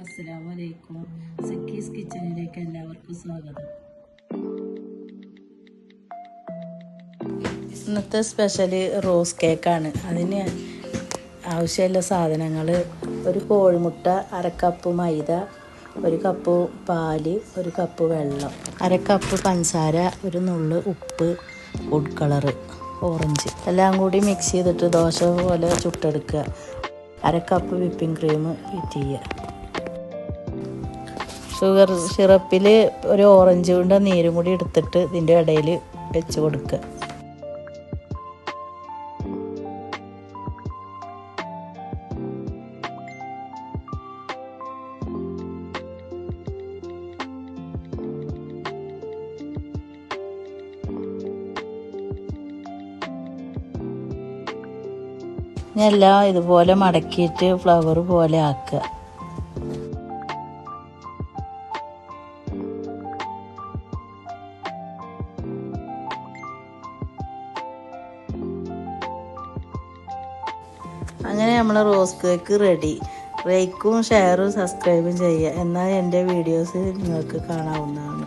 അസ്സലാമു അലൈക്കും. സക്കീസ് കിച്ചണിലേക്ക് എല്ലാവർക്കും സ്വാഗതം. ഇന്നത്തെ സ്പെഷ്യൽ റോസ് കേക്കാണ്. അതിന് ആവശ്യമുള്ള സാധനങ്ങൾ: ഒരു കോഴിമുട്ട, അരക്കപ്പ് മൈദ, ഒരു കപ്പ് പാല്, ഒരു കപ്പ് വെള്ളം, അരക്കപ്പ് പഞ്ചസാര, ഒരു നുള്ള് ഉപ്പ്, ഫുഡ് കളറ്, ഓറഞ്ച് എല്ലാം കൂടി മിക്സ് ചെയ്തിട്ട് ദോശ പോലെ ചുട്ടെടുക്കുക. അരക്കപ്പ് വിപ്പിംഗ് ക്രീം ഹീറ്റ് ചെയ്യുക. ഷുഗർ സിറപ്പിൽ ഒരു ഓറഞ്ച് കൊണ്ട് നീരും കൂടി എടുത്തിട്ട് ഇതിൻ്റെ ഇടയിൽ വെച്ച് കൊടുക്കുക. എല്ലാം ഇതുപോലെ മടക്കിയിട്ട് ഫ്ലവർ പോലെ ആക്കുക. അങ്ങനെ നമ്മൾ റോസ് കേക്ക് റെഡി. ലൈക്കും ഷെയറും സബ്സ്ക്രൈബും ചെയ്യുക. എന്നാൽ എൻ്റെ വീഡിയോസ് നിങ്ങൾക്ക് കാണാവുന്നതാണ്.